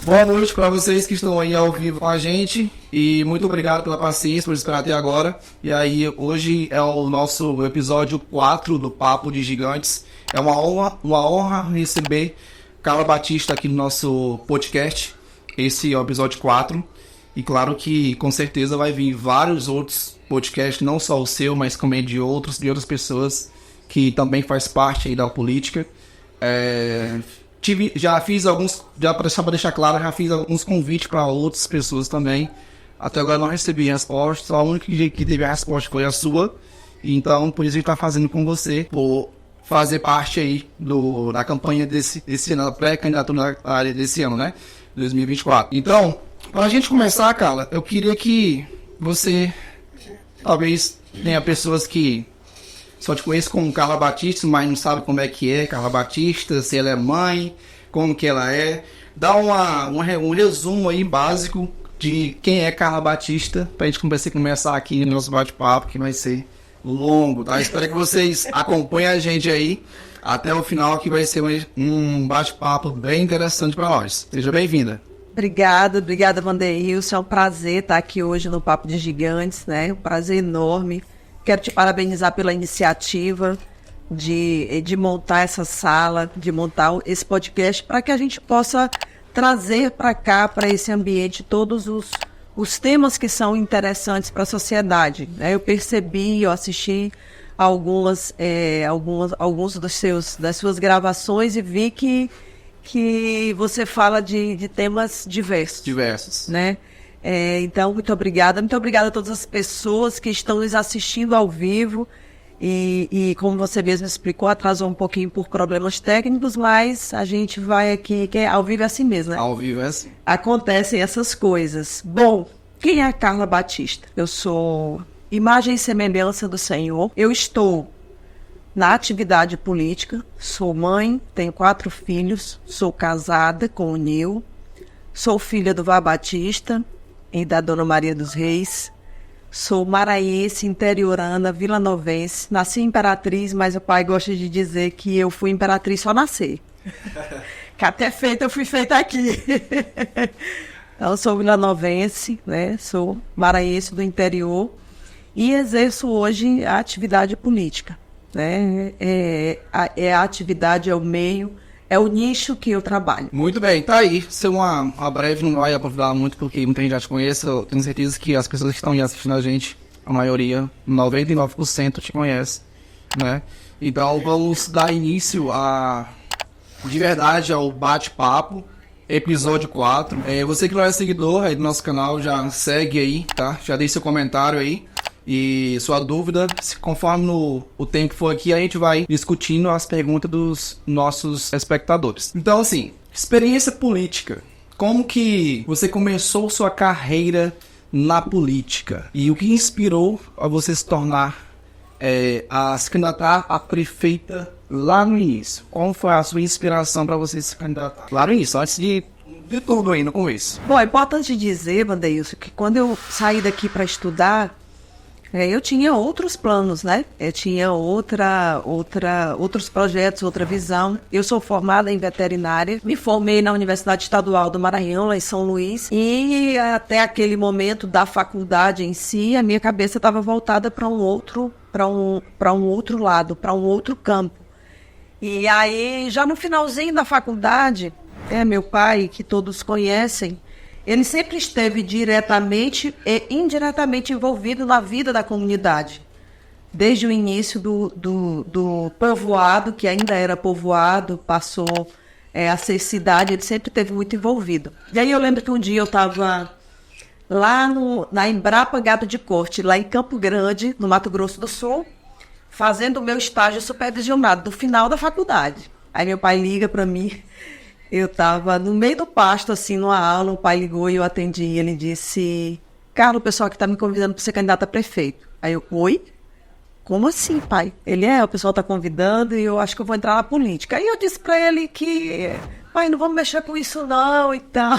Boa noite para vocês que estão aí ao vivo com a gente e muito obrigado pela paciência, por esperar até agora. E aí, hoje é o nosso episódio 4 do Papo de Gigantes. É uma honra receber Carla Batista aqui no nosso podcast. Esse é o episódio 4. E claro que com certeza vai vir vários outros podcasts, não só o seu, mas também de outras pessoas que também faz parte aí da política. Já fiz alguns, só para deixar claro, já fiz alguns convites para outras pessoas também. Até agora não recebi resposta, só a única que teve a resposta foi a sua. Então, por isso a gente está fazendo com você, por fazer parte aí da campanha desse ano, da pré-candidatura desse ano, né? 2024. Então, para a gente começar, Carla, eu queria que você, talvez tenha pessoas que só te conheço como Carla Batista, mas não sabe como é que é Carla Batista, se ela é mãe, como que ela é. Dá um resumo aí básico de quem é Carla Batista, pra gente começar aqui no nosso bate-papo, que vai ser longo, tá? Espero que vocês acompanhem a gente aí até o final, que vai ser um bate-papo bem interessante para nós. Seja bem-vinda. Obrigada, Vanderilson. É um prazer estar aqui hoje no Papo de Gigantes, né? Um prazer enorme. Quero te parabenizar pela iniciativa de montar essa sala, de montar esse podcast, para que a gente possa trazer para cá, para esse ambiente, todos os temas que são interessantes para a sociedade. Eu percebi, eu assisti alguns das suas gravações e vi que você fala de temas diversos. Né? Então, muito obrigada a todas as pessoas que estão nos assistindo ao vivo e como você mesmo explicou, atrasou um pouquinho por problemas técnicos, mas a gente vai aqui, que ao vivo é assim mesmo, né? Ao vivo é assim. Acontecem essas coisas. Bom, quem é a Carla Batista? Eu sou imagem e semelhança do Senhor. Eu estou na atividade política, sou mãe, tenho 4 filhos, sou casada com o Nil, sou filha do Vá Batista e da Dona Maria dos Reis. Sou maranhense, interiorana, vilanovense. Nasci imperatriz, mas o pai gosta de dizer que eu fui imperatriz só nascer. Que até feita, eu fui feita aqui. Então, sou vilanovense, né? Sou maranhense do interior e exerço hoje a atividade política. Né? A atividade, é o meio, é o nicho que eu trabalho. Muito bem, tá aí. Ser uma breve, não vai aprofundar muito, porque muita gente já te conhece. Eu tenho certeza que as pessoas que estão aí assistindo a gente, a maioria, 99% te conhece, né? Então vamos dar início de verdade ao bate-papo, episódio 4. Você que não é seguidor aí do nosso canal, já segue aí, tá? Já deixe seu comentário aí. E sua dúvida, conforme o tempo for aqui, a gente vai discutindo as perguntas dos nossos espectadores. Então, assim, experiência política. Como que você começou sua carreira na política? E o que inspirou a você se tornar, a se candidatar a prefeita lá no início? Qual foi a sua inspiração para você se candidatar lá no início, antes de tudo aí no começo? Bom, é importante dizer, Vanderilson, que quando eu saí daqui para estudar, eu tinha outros planos, né? Eu tinha outros projetos, outra visão. Eu sou formada em veterinária, me formei na Universidade Estadual do Maranhão, lá em São Luís, e até aquele momento da faculdade em si, a minha cabeça estava voltada para um outro lado, para um outro campo. E aí, já no finalzinho da faculdade, meu pai, que todos conhecem, ele sempre esteve diretamente e indiretamente envolvido na vida da comunidade. Desde o início do povoado, que ainda era povoado, passou a ser cidade, ele sempre esteve muito envolvido. E aí eu lembro que um dia eu estava lá na Embrapa Gado de Corte, lá em Campo Grande, no Mato Grosso do Sul, fazendo o meu estágio supervisionado, do final da faculdade. Aí meu pai liga para mim. Eu estava no meio do pasto, assim, numa aula, o pai ligou e eu atendi. Ele disse, Carla, o pessoal que está me convidando para ser candidata a prefeito. Aí eu, oi? Como assim, pai? Ele, o pessoal está convidando e eu acho que eu vou entrar na política. Aí eu disse para ele que, pai, não vamos mexer com isso não e tal.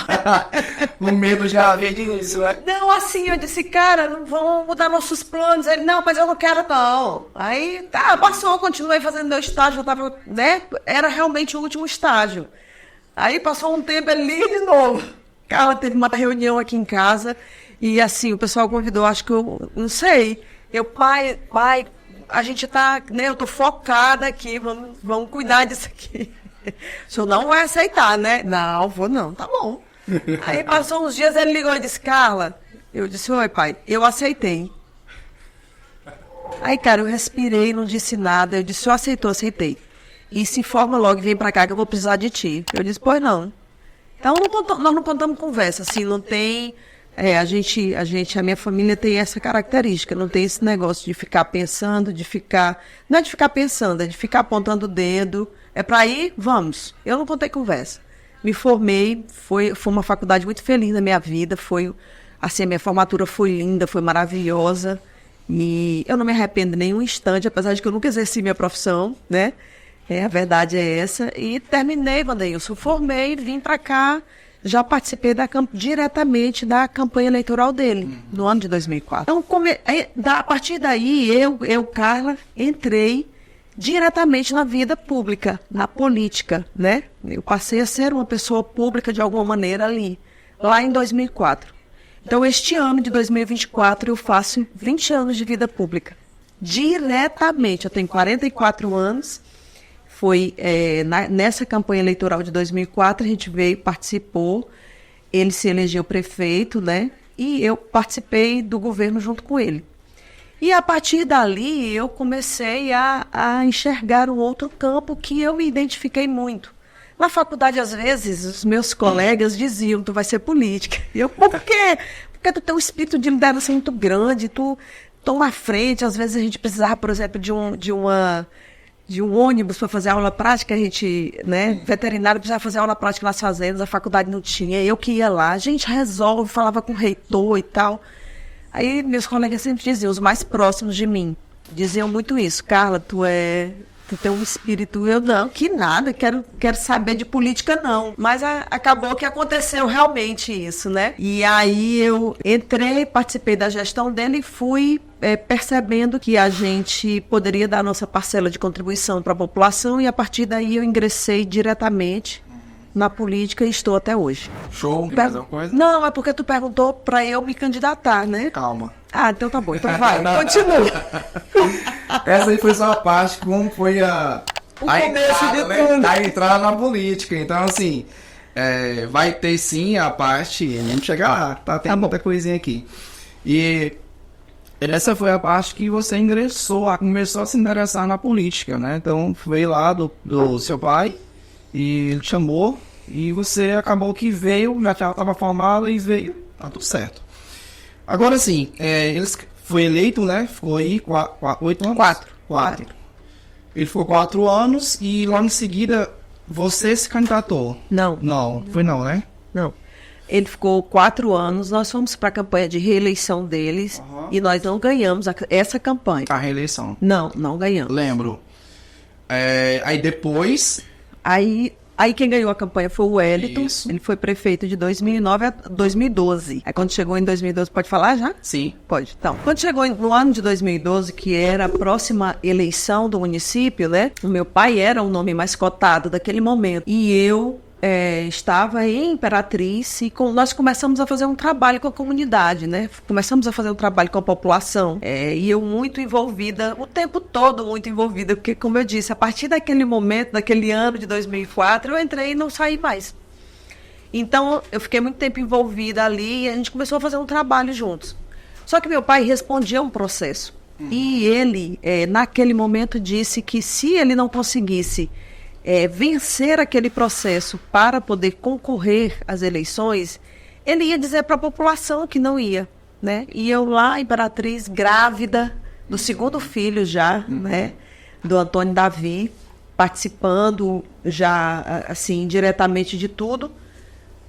O medo já havia disso, né? Não, assim, eu disse, cara, não vamos mudar nossos planos. Ele, não, mas eu não quero não. Aí, tá, passou, continuei fazendo meu estágio, eu tava, né? Era realmente o último estágio. Aí passou um tempo, ele liga de novo. Carla, teve uma reunião aqui em casa e assim, o pessoal convidou, acho que eu não sei. Pai, a gente tá, né, eu tô focada aqui, vamos cuidar disso aqui. O senhor não vai aceitar, né? Não, vou não, tá bom. Aí passou uns dias, ele ligou e disse, Carla, eu disse, oi pai, eu aceitei. Aí, cara, eu respirei, não disse nada, eu disse, o senhor aceitou, aceitei. E se informa logo, vem pra cá que eu vou precisar de ti. Eu disse, pois não. Então, nós não contamos conversa, assim, não tem... a minha família tem essa característica, não tem esse negócio de ficar pensando, não é de ficar pensando, é de ficar apontando o dedo, é para ir, vamos. Eu não contei conversa. Me formei, foi uma faculdade muito feliz na minha vida, assim, a minha formatura foi linda, foi maravilhosa, e eu não me arrependo nem um instante, apesar de que eu nunca exerci minha profissão, né? A verdade é essa, e terminei, Wandeilson, formei, vim para cá. Já participei diretamente da campanha eleitoral dele, no ano de 2004. Então, a partir daí, Carla, entrei diretamente na vida pública, na política, né? Eu passei a ser uma pessoa pública de alguma maneira ali, lá em 2004. Então, este ano de 2024, eu faço 20 anos de vida pública. Diretamente, eu tenho 44 anos. Foi nessa campanha eleitoral de 2004, a gente participou, ele se elegeu prefeito, né? E eu participei do governo junto com ele. E a partir dali, eu comecei a enxergar um outro campo que eu me identifiquei muito. Na faculdade, às vezes, os meus colegas diziam, tu vai ser política. E eu, por quê? Porque tu tem um espírito de liderança muito grande, tu toma à frente. Às vezes a gente precisava, por exemplo, de um ônibus para fazer aula prática, a gente, né, veterinário precisava fazer aula prática nas fazendas, a faculdade não tinha, eu que ia lá, a gente resolve, falava com o reitor e tal. Aí meus colegas sempre diziam, os mais próximos de mim, diziam muito isso, Carla, tu tem um espírito, eu não, que nada, quero saber de política não. Mas acabou que aconteceu realmente isso, né? E aí eu entrei, participei da gestão dele e fui percebendo que a gente poderia dar a nossa parcela de contribuição para a população e a partir daí eu ingressei diretamente na política e estou até hoje. Show, mais alguma coisa? Não, é porque tu perguntou para eu me candidatar, né? Calma. Ah, então tá bom, então vai, continua. Essa aí foi só a parte como foi O começo de tudo. A entrada na política. Então, assim, vai ter sim a parte, a gente chegar lá, tá? Tem muita coisinha aqui. E essa foi a parte que você começou a se interessar na política, né? Então, veio lá do seu pai e ele te chamou e você acabou que veio, já estava formado e veio, tá tudo certo. Agora sim, ele foi eleito, né? Ficou aí 8 anos? 4. Ele ficou 4 anos e logo em seguida você se candidatou. Não. Não, foi não, né? Não. Ele ficou 4 anos, nós fomos para a campanha de reeleição deles e nós não ganhamos essa campanha. A reeleição. Não ganhamos. Lembro. Aí depois... Aí quem ganhou a campanha foi o Wellington. Isso. Ele foi prefeito de 2009 a 2012. Aí quando chegou em 2012, pode falar já? Sim. Pode. Então, quando chegou no ano de 2012, que era a próxima eleição do município, né? O meu pai era o nome mais cotado daquele momento. E eu estava em Imperatriz e nós começamos a fazer um trabalho com a comunidade, né? Começamos a fazer um trabalho com a população. E eu muito envolvida, o tempo todo muito envolvida, porque, como eu disse, a partir daquele momento, daquele ano de 2004, eu entrei e não saí mais. Então, eu fiquei muito tempo envolvida ali e a gente começou a fazer um trabalho juntos. Só que meu pai respondia a um processo. E ele, naquele momento, disse que se ele não conseguisse vencer aquele processo para poder concorrer às eleições, ele ia dizer para a população que não ia, né? E eu lá, Imperatriz, grávida do segundo filho já, né? Do Antônio Davi, participando já, assim, diretamente de tudo.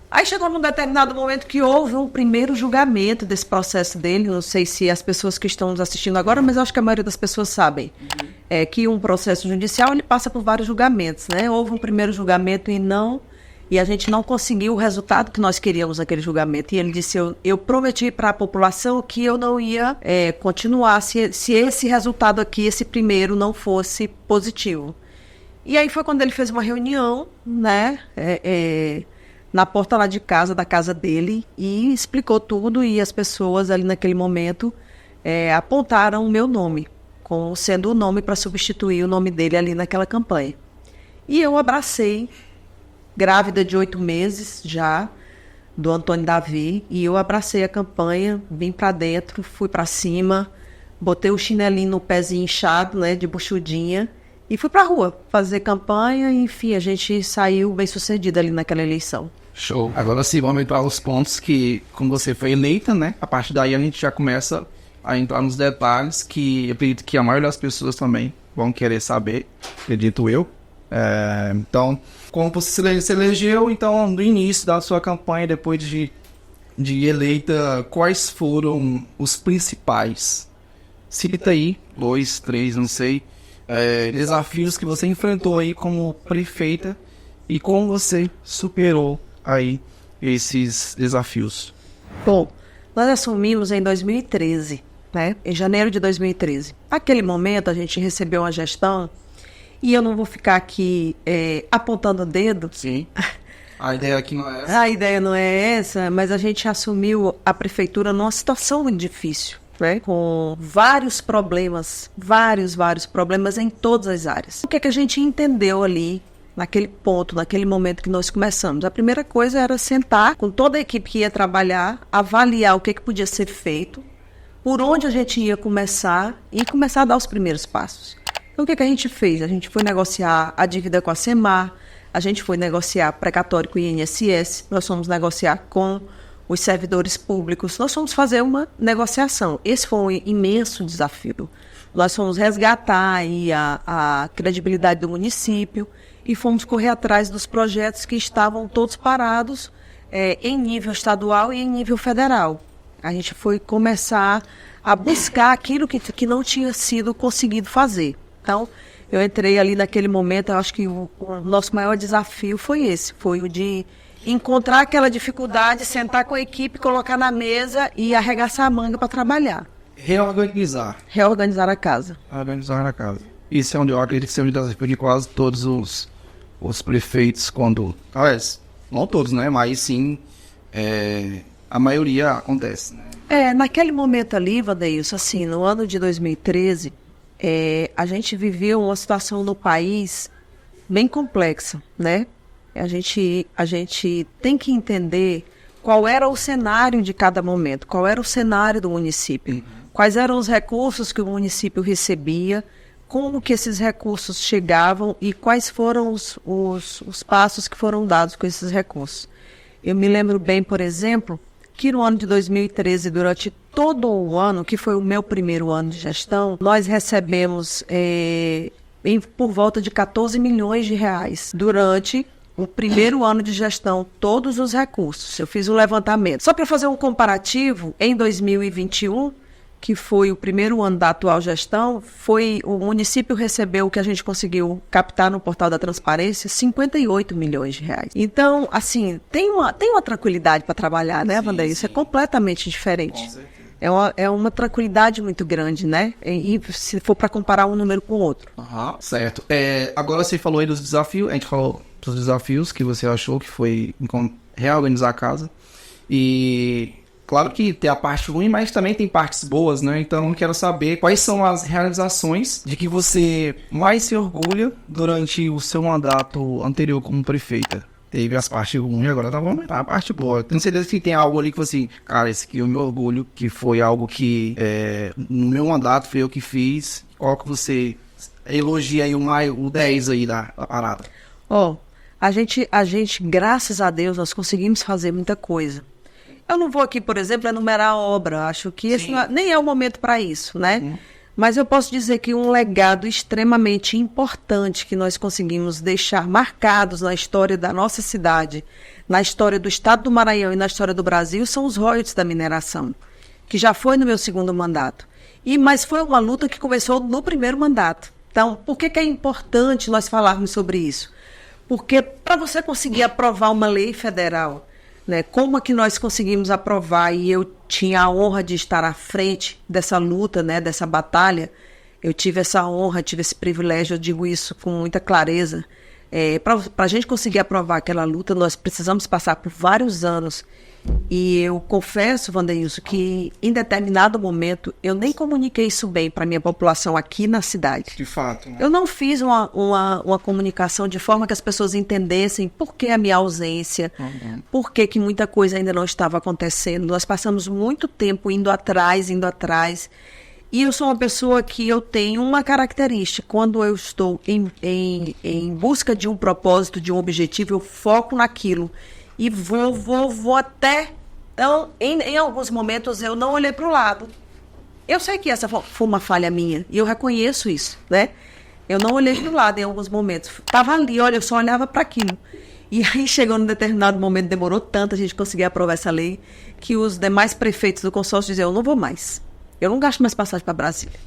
Aí chegou num determinado momento que houve um primeiro julgamento desse processo dele. Não sei se as pessoas que estão nos assistindo agora, mas eu acho que a maioria das pessoas sabem. Que um processo judicial ele passa por vários julgamentos, né? Houve um primeiro julgamento e a gente não conseguiu o resultado que nós queríamos naquele julgamento. E ele disse, eu prometi para a população que eu não ia continuar se esse resultado aqui, esse primeiro, não fosse positivo. E aí foi quando ele fez uma reunião, né, na porta lá de casa, da casa dele, e explicou tudo, e as pessoas ali naquele momento apontaram o meu nome, como sendo o nome para substituir o nome dele ali naquela campanha. E eu abracei, grávida de 8 meses já, do Antônio Davi, e eu abracei a campanha, vim para dentro, fui para cima, botei o chinelinho no pezinho inchado, né, de buchudinha, e fui para a rua fazer campanha, e enfim, a gente saiu bem sucedido ali naquela eleição. Show. Agora sim, vamos entrar nos pontos que, como você foi eleita, né? A partir daí a gente já começa a entrar nos detalhes que eu acredito que a maioria das pessoas também vão querer saber, acredito eu. Então, como você se elegeu, então, no início da sua campanha, depois de eleita, quais foram os principais? Cita aí, 2, 3, não sei, desafios que você enfrentou aí como prefeita e como você superou aí esses desafios. Bom, nós assumimos em 2013, né? Em janeiro de 2013. Naquele momento a gente recebeu uma gestão, e eu não vou ficar aqui apontando o dedo. Sim. A ideia aqui não é essa. A ideia não é essa, mas a gente assumiu a prefeitura numa situação muito difícil, né? Com vários problemas, vários problemas em todas as áreas. O que é que a gente entendeu ali, naquele ponto, naquele momento que nós começamos? A primeira coisa era sentar com toda a equipe que ia trabalhar, avaliar o que podia ser feito, por onde a gente ia começar e começar a dar os primeiros passos. Então, o que a gente fez? A gente foi negociar a dívida com a Semar, a gente foi negociar precatório com o INSS, nós fomos negociar com os servidores públicos, nós fomos fazer uma negociação. Esse foi um imenso desafio. Nós fomos resgatar aí a credibilidade do município e fomos correr atrás dos projetos que estavam todos parados em nível estadual e em nível federal. A gente foi começar a buscar aquilo que não tinha sido conseguido fazer. Então, eu entrei ali naquele momento, eu acho que o nosso maior desafio foi esse, foi o de encontrar aquela dificuldade, sentar com a equipe, colocar na mesa e arregaçar a manga para trabalhar. Reorganizar. Reorganizar a casa. Organizar a casa. Isso é onde eu acredito que seja um desafio de quase todos os prefeitos quando... Aliás, não todos, né? Mas sim, a maioria acontece, né? Naquele momento ali, Vandeilson, assim, no ano de 2013... a gente viveu uma situação no país bem complexa, né? A gente tem que entender qual era o cenário de cada momento, qual era o cenário do município, quais eram os recursos que o município recebia, como que esses recursos chegavam e quais foram os passos que foram dados com esses recursos. Eu me lembro bem, por exemplo, que no ano de 2013, durante todo o ano, que foi o meu primeiro ano de gestão, nós recebemos por volta de 14 milhões de reais durante o primeiro ano de gestão, todos os recursos. Eu fiz um levantamento. Só para fazer um comparativo, em 2021, que foi o primeiro ano da atual gestão, o município recebeu o que a gente conseguiu captar no portal da transparência, 58 milhões de reais. Então, assim, tem uma tranquilidade para trabalhar, né, Vandeilson? Isso é completamente diferente. Com certeza. É uma tranquilidade muito grande, né? E se for para comparar um número com o outro. Certo. Agora você falou aí dos desafios, a gente falou dos desafios que você achou que foi reorganizar a casa. E claro que tem a parte ruim, mas também tem partes boas, né? Então eu quero saber quais são as realizações de que você mais se orgulha durante o seu mandato anterior como prefeita. Teve as partes ruins, agora tá bom, tá a parte boa. Tenho certeza que tem algo ali que você, cara, esse aqui eu me orgulho, que foi algo que no meu mandato foi eu que fiz. Qual que você elogia aí o 10 aí da parada? A gente, graças a Deus, nós conseguimos fazer muita coisa. Eu não vou aqui, por exemplo, enumerar a obra, acho que esse nem é o momento para isso, né? Mas eu posso dizer que um legado extremamente importante que nós conseguimos deixar marcados na história da nossa cidade, na história do estado do Maranhão e na história do Brasil, são os royalties da mineração, que já foi no meu segundo mandato. Mas foi uma luta que começou no primeiro mandato. Então, por que é importante nós falarmos sobre isso? Porque para você conseguir aprovar uma lei federal, né, como é que nós conseguimos aprovar, e eu tinha a honra de estar à frente dessa luta, né, dessa batalha, Eu tive essa honra, tive esse privilégio, eu digo isso com muita clareza. Para a gente conseguir aprovar aquela luta, nós precisamos passar por vários anos. E eu confesso, Wandeilson, que em determinado momento eu nem comuniquei isso bem para a minha população aqui na cidade. De fato. Né? Eu não fiz uma comunicação de forma que as pessoas entendessem por que a minha ausência, por que muita coisa ainda não estava acontecendo. Nós passamos muito tempo indo atrás. E eu sou uma pessoa que eu tenho uma característica. Quando eu estou em busca de um propósito, de um objetivo, eu foco naquilo. E vou até... Então, em alguns momentos, eu não olhei para o lado. Eu sei que essa foi uma falha minha. E eu reconheço isso, né? Eu não olhei para o lado em alguns momentos. Estava ali, olha, eu só olhava para aquilo. E aí, chegou num determinado momento, demorou tanto a gente conseguir aprovar essa lei, que os demais prefeitos do consórcio diziam, eu não vou mais. Eu não gasto mais passagem para Brasília.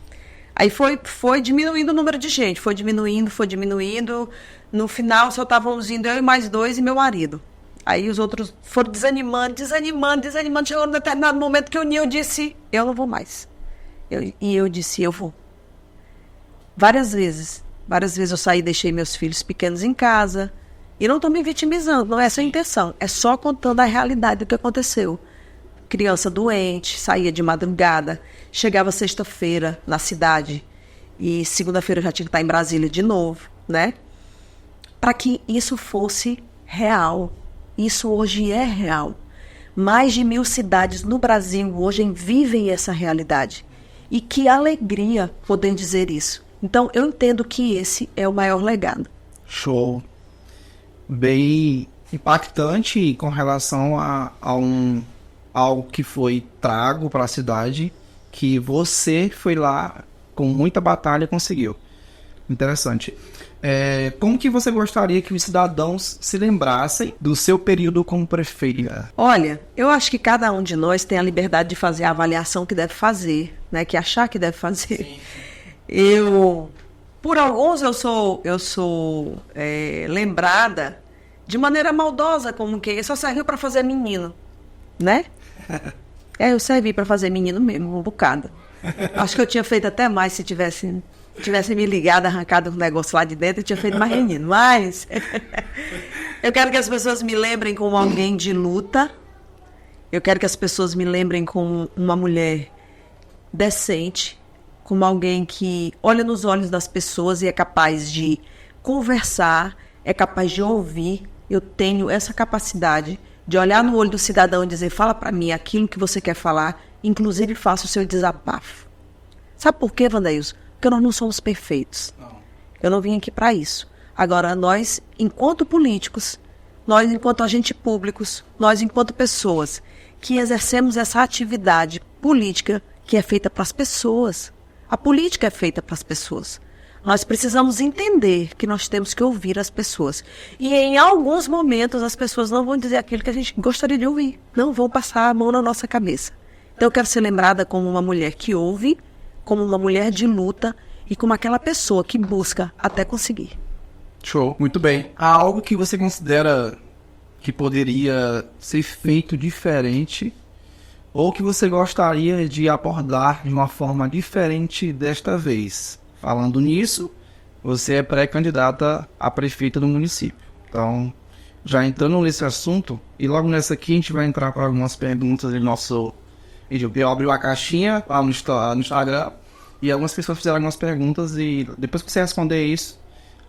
Aí foi diminuindo o número de gente. Foi diminuindo. No final, só estávamos indo eu e mais 2 e meu marido. Aí os outros foram desanimando. Chegou num determinado momento que eu disse, eu não vou mais. Eu disse, eu vou. Várias vezes eu saí e deixei meus filhos pequenos em casa. E não estou me vitimizando, não é essa a intenção. É só contando a realidade do que aconteceu. Criança doente, saía de madrugada, chegava sexta-feira na cidade e segunda-feira eu já tinha que estar em Brasília de novo, né? Para que isso fosse real. Isso hoje é real. Mais de 1.000 cidades no Brasil hoje vivem essa realidade. E que alegria poder dizer isso. Então, eu entendo que esse é o maior legado. Show. Bem impactante com relação a algo que foi trago para a cidade, que você foi lá com muita batalha e conseguiu. Interessante. Como que você gostaria que os cidadãos se lembrassem do seu período como prefeita? Olha, eu acho que cada um de nós tem a liberdade de fazer a avaliação que deve fazer, né? Que achar que deve fazer. Sim. Por alguns eu sou lembrada de maneira maldosa, como que só serviu para fazer menino, né? Eu servi para fazer menino mesmo, um bocado. Acho que eu tinha feito até mais se tivesse me ligado, arrancado um negócio lá de dentro, eu tinha feito mais menino. Mas eu quero que as pessoas me lembrem como alguém de luta. Eu quero que as pessoas me lembrem como uma mulher decente, como alguém que olha nos olhos das pessoas e é capaz de conversar, é capaz de ouvir. Eu tenho essa capacidade de olhar no olho do cidadão e dizer, fala para mim aquilo que você quer falar, inclusive faça o seu desabafo. Sabe por quê, Wandeilson? Porque nós não somos perfeitos. Não. Eu não vim aqui para isso. Agora, nós, enquanto políticos, nós, enquanto agentes públicos, nós, enquanto pessoas que exercemos essa atividade política que é feita para as pessoas. A política é feita para as pessoas. Nós precisamos entender que nós temos que ouvir as pessoas. E em alguns momentos as pessoas não vão dizer aquilo que a gente gostaria de ouvir. Não vão passar a mão na nossa cabeça. Então eu quero ser lembrada como uma mulher que ouve, como uma mulher de luta e como aquela pessoa que busca até conseguir. Show, muito bem. Há algo que você considera que poderia ser feito diferente ou que você gostaria de abordar de uma forma diferente desta vez? Falando nisso, você é pré-candidata a prefeita do município. Então, já entrando nesse assunto, e logo nessa aqui a gente vai entrar para algumas perguntas do nosso... Eu abri uma caixinha lá no Instagram e algumas pessoas fizeram algumas perguntas e depois que você responder isso,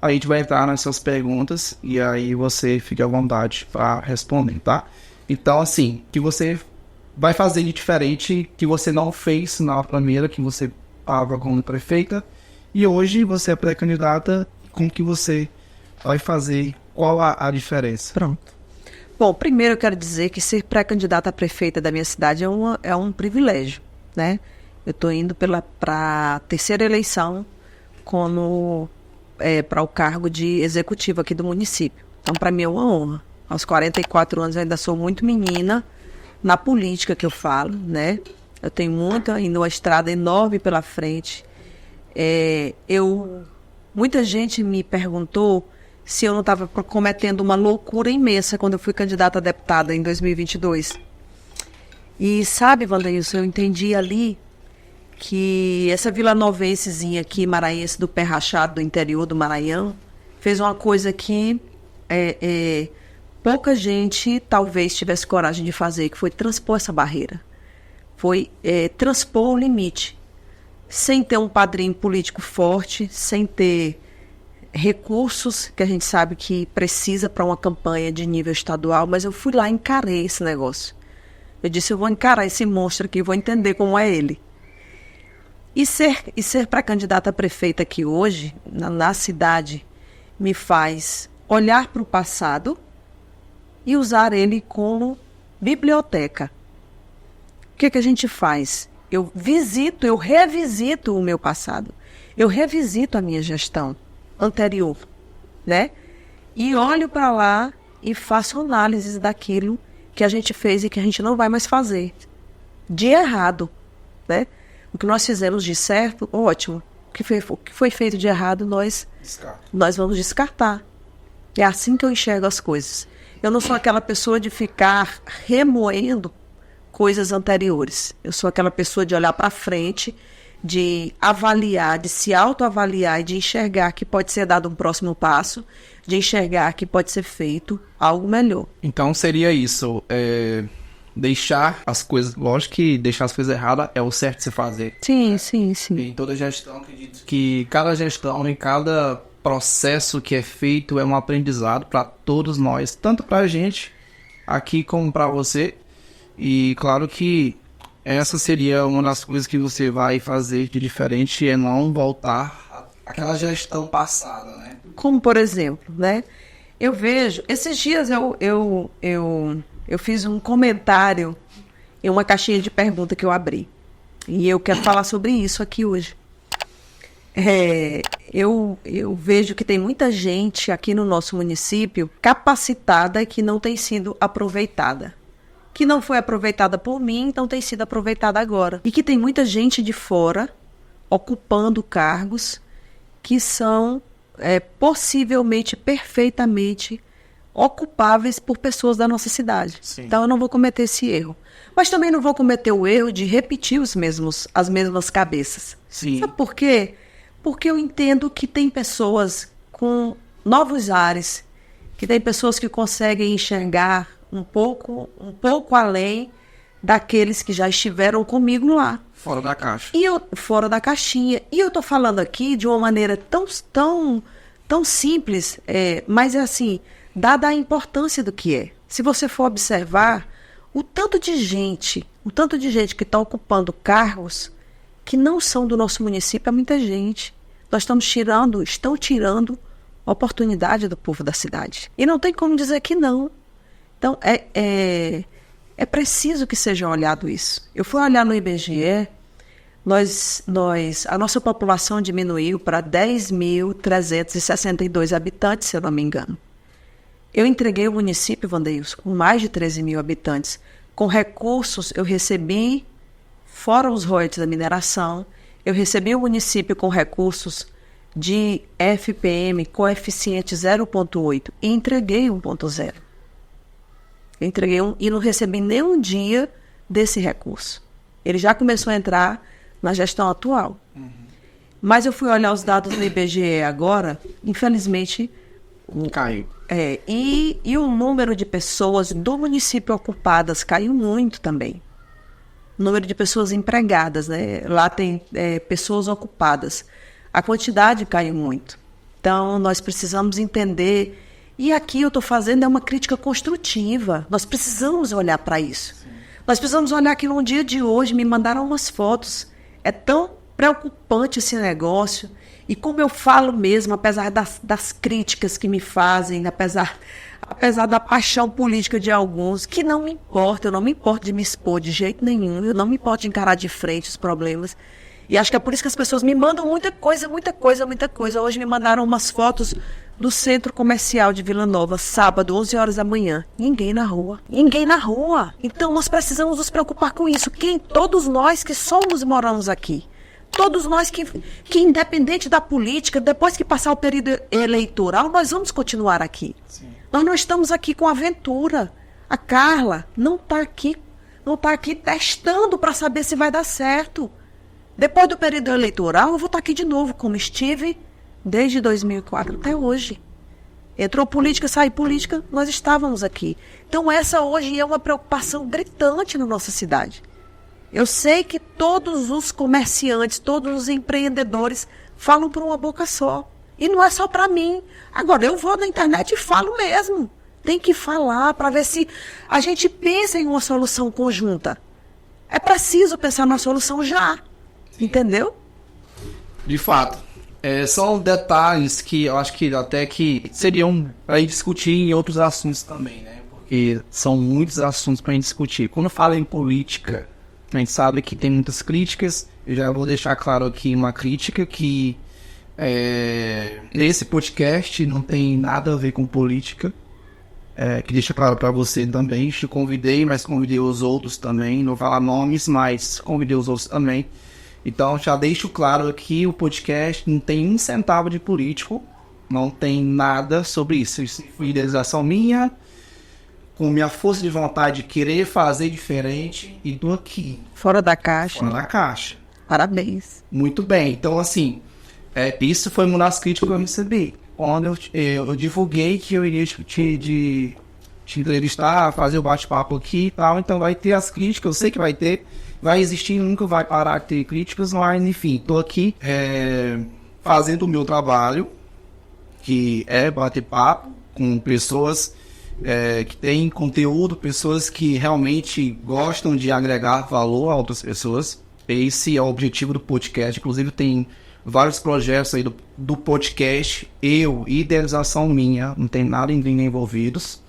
a gente vai entrar nas suas perguntas e aí você fica à vontade para responder, tá? Então, assim, que você vai fazer de diferente que você não fez na primeira, que você estava como prefeita, e hoje você é pré-candidata, como que você vai fazer? Qual a diferença? Pronto. Bom, primeiro eu quero dizer que ser pré-candidata a prefeita da minha cidade é um privilégio, né? Eu estou indo para a terceira eleição para o cargo de executivo aqui do município. Então, para mim é uma honra. Aos 44 anos eu ainda sou muito menina na política que eu falo, né? Eu tenho ainda uma estrada enorme pela frente. Muita gente me perguntou se eu não estava cometendo uma loucura imensa quando eu fui candidata a deputada em 2022. E sabe, Wandeilson, eu entendi ali que essa vilanovensezinha aqui, maranhense do pé rachado do interior do Maranhão, fez uma coisa que pouca gente talvez tivesse coragem de fazer, que foi transpor essa barreira. Foi transpor o limite, sem ter um padrinho político forte, sem ter recursos que a gente sabe que precisa para uma campanha de nível estadual, mas eu fui lá e encarei esse negócio. Eu disse, eu vou encarar esse monstro aqui, vou entender como é ele. E ser pré-candidata a prefeita aqui hoje, na cidade, me faz olhar para o passado e usar ele como biblioteca. O que a gente faz? Eu revisito o meu passado. Eu revisito a minha gestão anterior, né? E olho para lá e faço análises daquilo que a gente fez e que a gente não vai mais fazer. De errado, né? O que nós fizemos de certo, ótimo. O que foi feito de errado, nós vamos descartar. É assim que eu enxergo as coisas. Eu não sou aquela pessoa de ficar remoendo coisas anteriores. Eu sou aquela pessoa de olhar para frente, de avaliar, de se autoavaliar e de enxergar que pode ser dado um próximo passo, de enxergar que pode ser feito algo melhor. Então seria isso, deixar as coisas, lógico que deixar as coisas erradas é o certo de se fazer. Sim. Em toda gestão, acredito que cada gestão, em cada processo que é feito é um aprendizado para todos nós, tanto para a gente aqui como para você. E claro que essa seria uma das coisas que você vai fazer de diferente, é não voltar àquela gestão passada, né? Como, por exemplo, né? Eu vejo, esses dias eu fiz um comentário em uma caixinha de pergunta que eu abri. E eu quero falar sobre isso aqui hoje. Eu vejo que tem muita gente aqui no nosso município capacitada que não tem sido aproveitada. Que não foi aproveitada por mim, então tem sido aproveitada agora. E que tem muita gente de fora ocupando cargos que são possivelmente, perfeitamente ocupáveis por pessoas da nossa cidade. Sim. Então eu não vou cometer esse erro. Mas também não vou cometer o erro de repetir as mesmas cabeças. Sim. Sabe por quê? Porque eu entendo que tem pessoas com novos ares, que tem pessoas que conseguem enxergar um pouco além daqueles que já estiveram comigo lá. Fora da caixa. Fora da caixinha. E eu estou falando aqui de uma maneira tão simples, mas é assim, dada a importância do que é. Se você for observar, o tanto de gente que está ocupando cargos que não são do nosso município é muita gente. Nós estão tirando a oportunidade do povo da cidade. E não tem como dizer que não. Então, é preciso que seja olhado isso. Eu fui olhar no IBGE, a nossa população diminuiu para 10.362 habitantes, se eu não me engano. Eu entreguei o município, Wandeilson, com mais de 13 mil habitantes. Com recursos, eu recebi, fora os royalties da mineração, eu recebi o município com recursos de FPM, coeficiente 0,8, e entreguei 1,0. Eu entreguei e não recebi nem um dia desse recurso. Ele já começou a entrar na gestão atual. Uhum. Mas eu fui olhar os dados do IBGE agora, infelizmente... Caiu. E o número de pessoas do município ocupadas caiu muito também. O número de pessoas empregadas, né? Lá tem pessoas ocupadas. A quantidade caiu muito. Então, nós precisamos entender... E aqui eu estou fazendo uma crítica construtiva. Nós precisamos olhar para isso. Sim. Nós precisamos olhar que no dia de hoje me mandaram umas fotos. É tão preocupante esse negócio. E como eu falo mesmo, apesar das críticas que me fazem, apesar da paixão política de alguns, que não me importa, eu não me importo de me expor de jeito nenhum, eu não me importo de encarar de frente os problemas. E acho que é por isso que as pessoas me mandam muita coisa. Hoje me mandaram umas fotos do Centro Comercial de Vila Nova, sábado, 11 horas da manhã. Ninguém na rua. Então, nós precisamos nos preocupar com isso. Todos nós que somos e moramos aqui. Todos nós que independente da política, depois que passar o período eleitoral, nós vamos continuar aqui. Sim. Nós não estamos aqui com aventura. A Carla não está aqui testando para saber se vai dar certo. Depois do período eleitoral, eu vou estar aqui de novo, como estive desde 2004 até hoje. Entrou política, saiu política, nós estávamos aqui. Então essa hoje é uma preocupação gritante na nossa cidade. Eu sei que todos os comerciantes, todos os empreendedores falam por uma boca só. E não é só para mim. Agora, eu vou na internet e falo mesmo. Tem que falar para ver se a gente pensa em uma solução conjunta. É preciso pensar numa solução já. Entendeu? De fato. São detalhes que eu acho que até que seriam para discutir em outros assuntos também, né? Porque são muitos assuntos para discutir. Quando fala em política, a gente sabe que tem muitas críticas. Eu já vou deixar claro aqui uma crítica que esse podcast não tem nada a ver com política. Que deixa claro para você também. Te convidei, mas convidei os outros também. Não vou falar nomes, mas convidei os outros também. Então já deixo claro aqui, o podcast não tem um centavo de político, não tem nada sobre isso. Isso foi idealização minha, com minha força de vontade de querer fazer diferente e tô aqui. Fora da caixa. Fora da caixa. Parabéns. Muito bem, então assim, isso foi uma das críticas que eu recebi. Quando eu divulguei que eu iria te entrevistar, fazer o bate-papo aqui e tal, então vai ter as críticas, eu sei que vai ter. Vai existir, nunca vai parar de ter críticas, mas enfim, estou aqui fazendo o meu trabalho, que é bater papo com pessoas que têm conteúdo, pessoas que realmente gostam de agregar valor a outras pessoas. Esse é o objetivo do podcast. Inclusive tem vários projetos aí do podcast, idealização minha, não tem nada em ninguém envolvidos.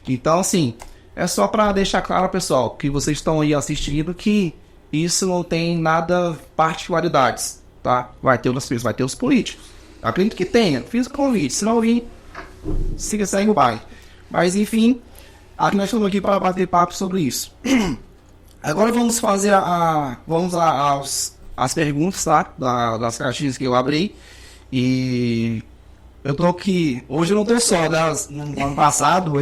Então assim, é só para deixar claro, pessoal, que vocês estão aí assistindo, que isso não tem nada particularidades, tá? Vai ter outras pessoas, vai ter os políticos. Eu acredito que tenha. Fiz o convite. Se não vir, siga saindo vai. Mas enfim, aqui nós estamos aqui para bater papo sobre isso. Agora vamos fazer vamos lá as perguntas, tá? Das caixinhas que eu abri. E eu tô aqui, hoje eu não tô só, né? No ano passado,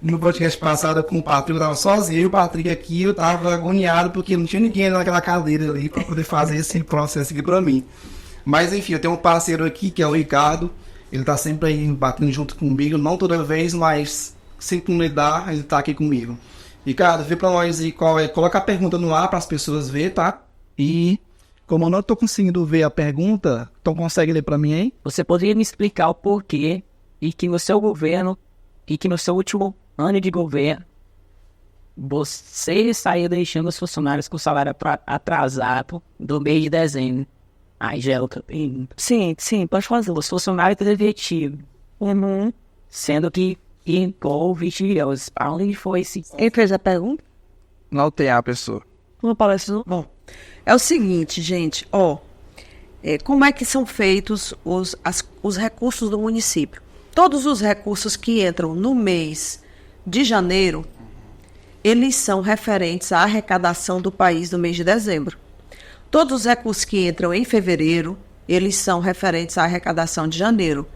no podcast passado com o Patrick, eu tava sozinho, e o Patrick aqui, eu tava agoniado, porque não tinha ninguém naquela cadeira ali para poder fazer esse processo aqui para mim. Mas enfim, eu tenho um parceiro aqui, que é o Ricardo, ele tá sempre aí batendo junto comigo, não toda vez, mas sempre que me dá, ele tá aqui comigo. Ricardo, vê para nós aí coloca a pergunta no ar para as pessoas verem, tá? E como eu não estou conseguindo ver a pergunta, então consegue ler para mim aí? Você poderia me explicar o porquê e que no seu governo e que no seu último ano de governo você saiu deixando os funcionários com salário atrasado do mês de dezembro? Angélica, Sim, pode fazer. os funcionários efetivos, sendo que envolve 20 milhões. Para onde foi esse? Ele fez a pergunta? Não tem a pessoa. Não parece, não? Bom, é o seguinte, gente, como é que são feitos os recursos do município? Todos os recursos que entram no mês de janeiro, eles são referentes à arrecadação do país no mês de dezembro. Todos os recursos que entram em fevereiro, eles são referentes à arrecadação de janeiro.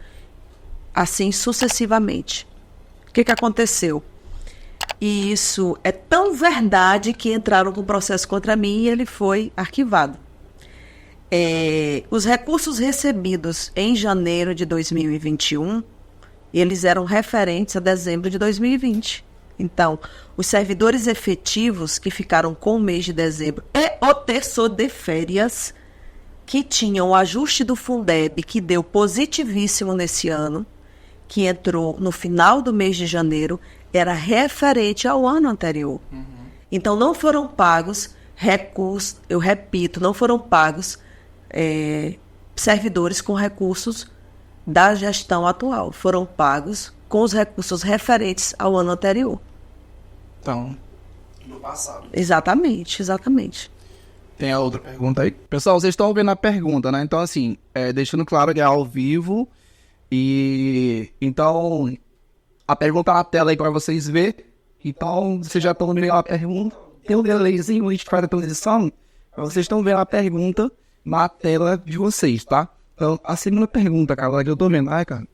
Assim sucessivamente. O que aconteceu? E isso é tão verdade que entraram com processo contra mim e ele foi arquivado. Os recursos recebidos em janeiro de 2021, eles eram referentes a dezembro de 2020. Então, os servidores efetivos que ficaram com o mês de dezembro e o terço de férias, que tinham o ajuste do Fundeb, que deu positivíssimo nesse ano, que entrou no final do mês de janeiro, era referente ao ano anterior. Então, não foram pagos recursos, eu repito, não foram pagos servidores com recursos da gestão atual. Foram pagos com os recursos referentes ao ano anterior. Então, no passado. Exatamente. Tem a outra pergunta aí? Pessoal, vocês estão vendo a pergunta, né? Então, assim, deixando claro que é ao vivo. E então, a pergunta tá na tela aí para vocês verem. Então, vocês já estão vendo a pergunta. Tem um delayzinho aí de faz a transição. Vocês estão vendo a pergunta na tela de vocês, tá? Então, a segunda pergunta, cara, que eu tô vendo. Cara,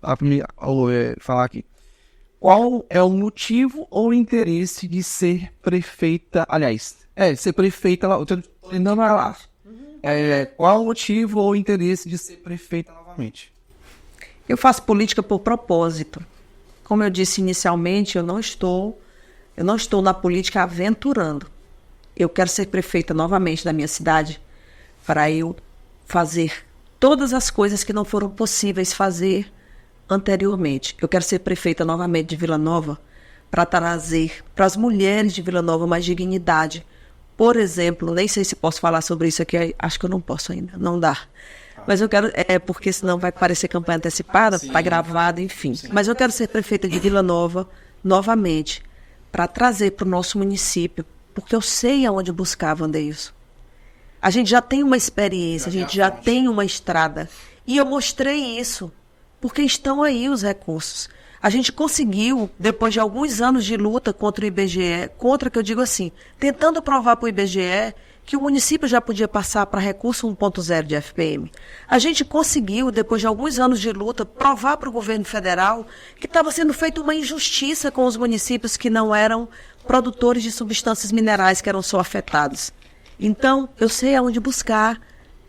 falar aqui. Qual é o motivo ou interesse de ser prefeita? Aliás, ser prefeita lá. Eu tô lembrando lá. qual o motivo ou interesse de ser prefeita novamente? Eu faço política por propósito. Como eu disse inicialmente, eu não estou na política aventurando. Eu quero ser prefeita novamente da minha cidade para eu fazer todas as coisas que não foram possíveis fazer anteriormente. Eu quero ser prefeita novamente de Vila Nova para trazer para as mulheres de Vila Nova mais dignidade. Por exemplo, nem sei se posso falar sobre isso aqui, acho que eu não posso ainda, não dá. Mas eu quero, porque senão vai parecer campanha antecipada, está gravada, enfim. Sim. Mas eu quero ser prefeita de Vila Nova novamente para trazer para o nosso município, porque eu sei aonde buscar, Wandeilson. A gente já tem uma experiência, a gente já tem uma estrada. E eu mostrei isso, porque estão aí os recursos. A gente conseguiu, depois de alguns anos de luta contra o IBGE, que eu digo assim, tentando provar para o IBGE que o município já podia passar para recurso 1.0 de FPM. A gente conseguiu, depois de alguns anos de luta, provar para o governo federal que estava sendo feita uma injustiça com os municípios que não eram produtores de substâncias minerais, que eram só afetados. Então, eu sei aonde buscar.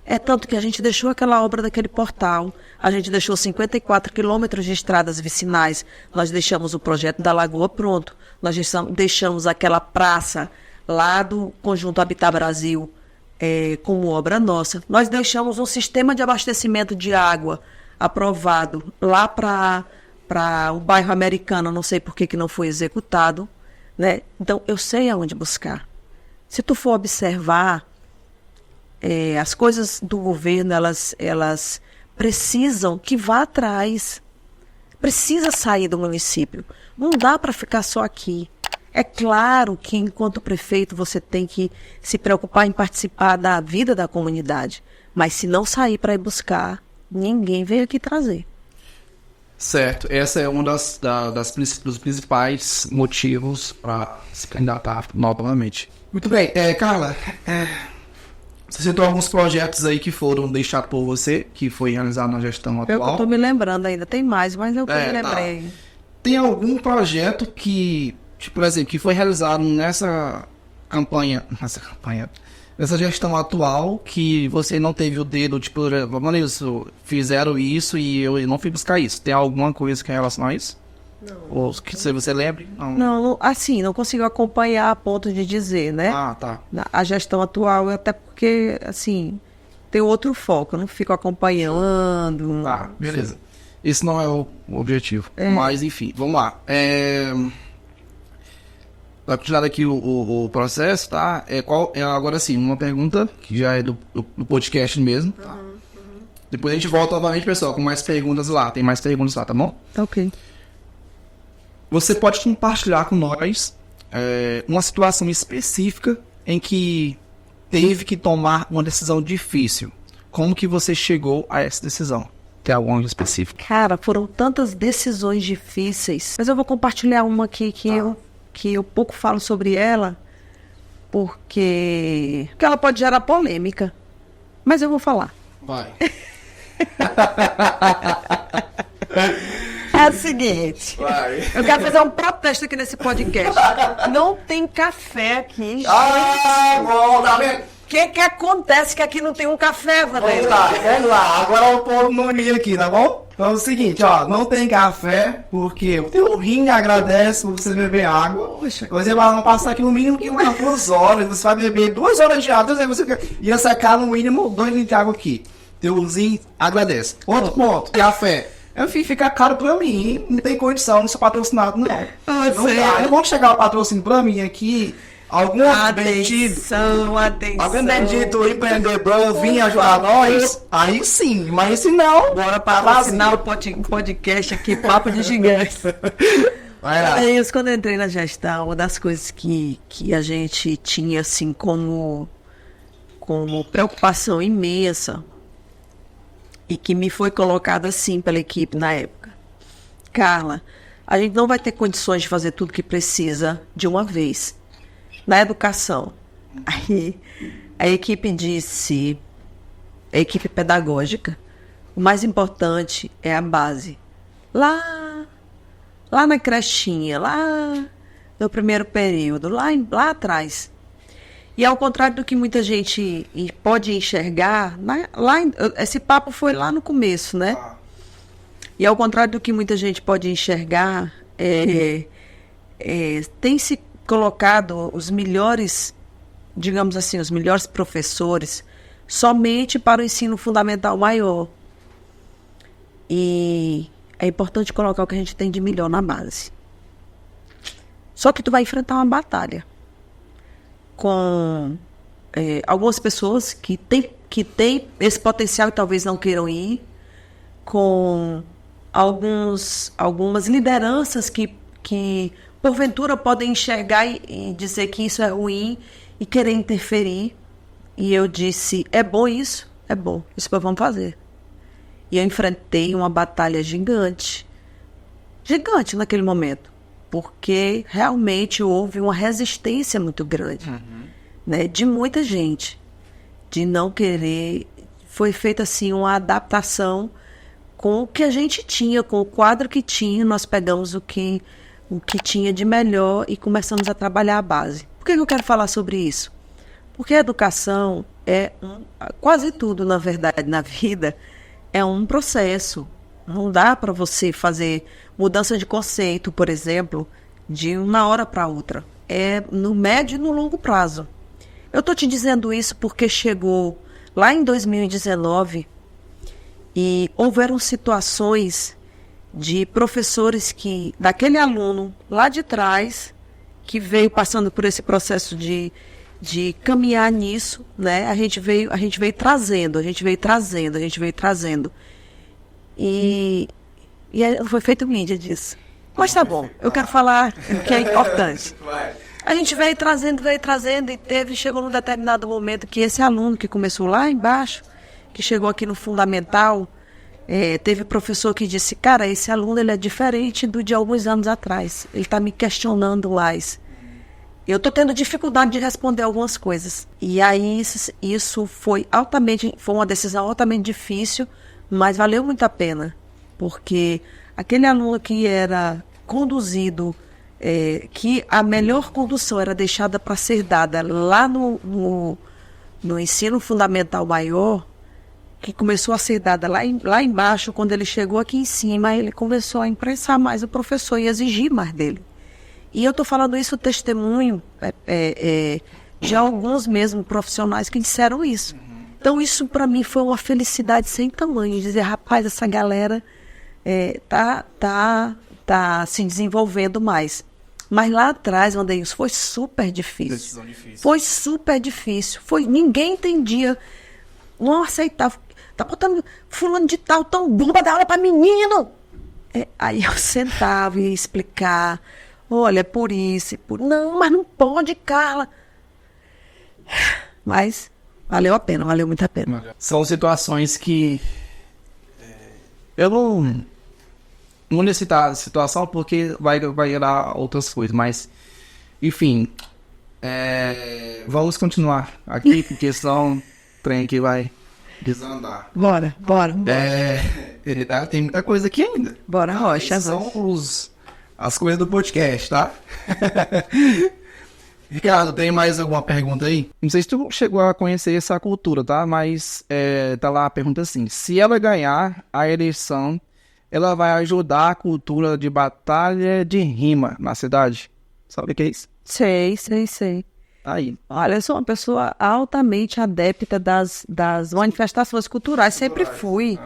É tanto que a gente deixou aquela obra daquele portal, a gente deixou 54 quilômetros de estradas vicinais, nós deixamos o projeto da Lagoa pronto, nós deixamos aquela praça lá do Conjunto Habitat Brasil como obra nossa. Nós deixamos um sistema de abastecimento de água aprovado lá para o bairro Americano, não sei por que não foi executado, né? Então, eu sei aonde buscar. Se tu for observar, as coisas do governo, elas precisam que vá atrás. Precisa sair do município. Não dá para ficar só aqui. É claro que, enquanto prefeito, você tem que se preocupar em participar da vida da comunidade. Mas se não sair para ir buscar, ninguém veio aqui trazer. Certo. Essa é um dos principais motivos para se candidatar novamente. Muito bem. Carla, você citou alguns projetos aí que foram deixados por você, que foi realizado na gestão atual. Eu estou me lembrando ainda, tem mais, mas eu me lembrei. Tá. Tem algum projeto que, por exemplo, que foi realizado nessa gestão atual, que você não teve o dedo, fizeram isso e eu não fui buscar isso? Tem alguma coisa que é em relação a isso? Não. Ou que você lembre? Não, assim, não consigo acompanhar a ponto de dizer, né? Ah, tá. A gestão atual, até porque, assim, tem outro foco, eu não fico acompanhando. Ah, beleza. Esse não é o objetivo. Mas, enfim, vamos lá. Vai continuar aqui o processo, tá? Agora sim, uma pergunta que já é do podcast mesmo. Tá? Depois a gente volta novamente, pessoal, com mais perguntas lá. Tem mais perguntas lá, tá bom? Ok. Você pode compartilhar com nós uma situação específica em que teve que tomar uma decisão difícil. Como que você chegou a essa decisão? Tem alguma específica? Cara, foram tantas decisões difíceis. Mas eu vou compartilhar uma aqui que eu pouco falo sobre ela, porque ela pode gerar polêmica. Mas eu vou falar. Vai. É o seguinte, eu quero fazer um protesto aqui nesse podcast. Não tem café aqui. Bom, tá vendo? O que acontece que aqui não tem um café, Wandeilson? Vamos lá. Agora eu vou no meio aqui, tá bom? Então é o seguinte, não tem café, porque o teu rim agradece por você beber água. Poxa, você vai não passar aqui no mínimo que umas 2 horas, você vai beber 2 horas de água, aí você ia secar no mínimo 2 litros de água aqui. Teu rim agradece. Outro ponto, café. Enfim, fica caro pra mim, não tem condição, não sou patrocinado, não. Não vamos chegar o patrocínio pra mim aqui. Algum atenção. Algum bendito empreendedor vir ajudar nós, aí sim, mas se não, bora patrocinar o podcast aqui, Papo de Gigante. Vai lá. É isso, quando eu entrei na gestão, uma das coisas que a gente tinha assim como preocupação imensa e que me foi colocada assim pela equipe na época. Carla, a gente não vai ter condições de fazer tudo que precisa de uma vez. Na educação. Aí a equipe disse, a equipe pedagógica, o mais importante é a base. Lá na crechinha, lá no primeiro período, lá atrás. E ao contrário do que muita gente pode enxergar, esse papo foi lá no começo, né? E ao contrário do que muita gente pode enxergar, tem se colocado os melhores, digamos assim, os melhores professores somente para o ensino fundamental maior. E é importante colocar o que a gente tem de melhor na base. Só que tu vai enfrentar uma batalha com algumas pessoas que têm esse potencial e talvez não queiram ir, com algumas lideranças que porventura podem enxergar e dizer que isso é ruim e querer interferir. E eu disse, é bom isso? É bom, isso que vamos fazer. E eu enfrentei uma batalha gigante naquele momento, porque realmente houve uma resistência muito grande, né, de muita gente, de não querer. Foi feita assim uma adaptação com o que a gente tinha, com o quadro que tinha, nós pegamos o que tinha de melhor e começamos a trabalhar a base. Por que eu quero falar sobre isso? Porque a educação quase tudo, na verdade, na vida, é um processo. Não dá para você fazer mudança de conceito, por exemplo, de uma hora para outra. É no médio e no longo prazo. Eu estou te dizendo isso porque chegou lá em 2019 e houveram situações de professores daquele aluno lá de trás, que veio passando por esse processo de caminhar nisso, né? A gente veio trazendo. E foi feito mídia disso. Mas tá bom, eu quero falar o que é importante. A gente veio trazendo e chegou num determinado momento que esse aluno que começou lá embaixo, que chegou aqui no fundamental, teve professor que disse, cara, esse aluno ele é diferente do de alguns anos atrás. Ele está me questionando mais. Eu estou tendo dificuldade de responder algumas coisas. E aí isso foi uma decisão altamente difícil, mas valeu muito a pena. Porque aquele aluno que era conduzido, que a melhor condução era deixada para ser dada lá no ensino fundamental maior, que começou a ser dada lá embaixo, quando ele chegou aqui em cima, ele começou a imprensar mais o professor e exigir mais dele. E eu estou falando isso testemunho de alguns mesmo profissionais que disseram isso. Então isso para mim foi uma felicidade sem tamanho, dizer, rapaz, essa galera tá se desenvolvendo mais. Mas lá atrás, Wandeilson, foi super difícil. Decisão difícil. Foi super difícil. Ninguém entendia, não aceitava. Tá botando fulano de tal tão bom para dar aula para menino. Aí eu sentava e ia explicar. Olha, por isso, não, mas não pode, Carla. Mas valeu a pena, valeu muito a pena. São situações que eu não vou citar a situação porque vai gerar outras coisas, mas enfim, vamos continuar aqui porque senão o trem aqui vai desandar. Bora. Tem muita coisa aqui ainda. Bora, Rocha. São as coisas do podcast, tá? Ricardo, tem mais alguma pergunta aí? Não sei se tu chegou a conhecer essa cultura, tá? Mas tá lá a pergunta assim. Se ela ganhar a eleição, ela vai ajudar a cultura de batalha de rima na cidade? Sabe o que é isso? Sei. Aí. Olha, eu sou uma pessoa altamente adepta das manifestações culturais. Sempre fui.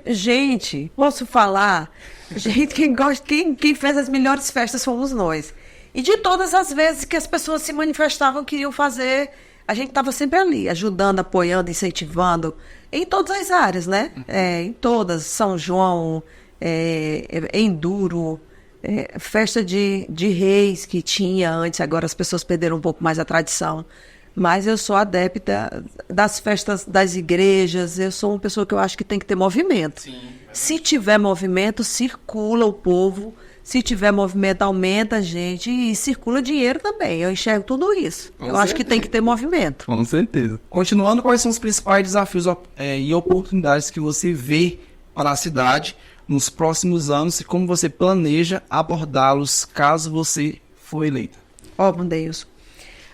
Gente, posso falar? Gente, quem fez as melhores festas fomos nós. E de todas as vezes que as pessoas se manifestavam, queriam fazer, a gente estava sempre ali, ajudando, apoiando, incentivando, em todas as áreas, né? Em todas, São João, Enduro, festa de reis que tinha antes, agora as pessoas perderam um pouco mais a tradição. Mas eu sou adepta das festas das igrejas, eu sou uma pessoa que eu acho que tem que ter movimento. Sim. Se tiver movimento, circula o povo. Se tiver movimento, aumenta a gente e circula dinheiro também. Eu enxergo tudo isso. Eu acho que tem que ter movimento. Com certeza. Continuando, quais são os principais desafios e oportunidades que você vê para a cidade nos próximos anos e como você planeja abordá-los caso você for eleita? Wandeilson,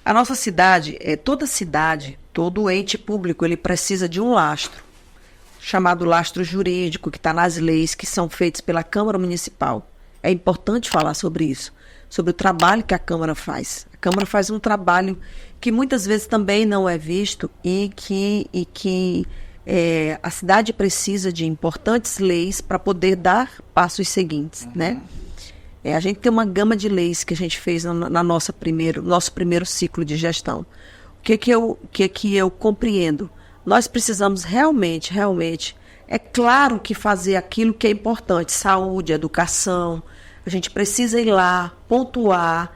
A nossa cidade, toda cidade, todo ente público, ele precisa de um lastro, chamado lastro jurídico, que está nas leis que são feitas pela Câmara Municipal. É importante falar sobre isso, sobre o trabalho que a Câmara faz. A Câmara faz um trabalho que muitas vezes também não é visto e que a cidade precisa de importantes leis para poder dar passos seguintes, né? A gente tem uma gama de leis que a gente fez na nosso primeiro ciclo de gestão. O que eu compreendo? Nós precisamos realmente, é claro que fazer aquilo que é importante, saúde, educação. A gente precisa ir lá, pontuar,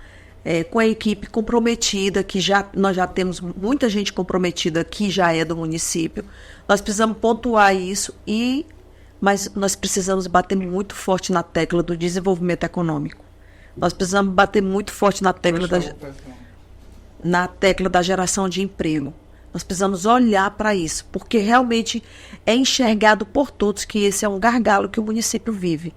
com a equipe comprometida, nós já temos muita gente comprometida que já é do município. Nós precisamos pontuar isso, mas nós precisamos bater muito forte na tecla do desenvolvimento econômico. Nós precisamos bater muito forte na tecla da geração de emprego. Nós precisamos olhar para isso, porque realmente é enxergado por todos que esse é um gargalo que o município vive.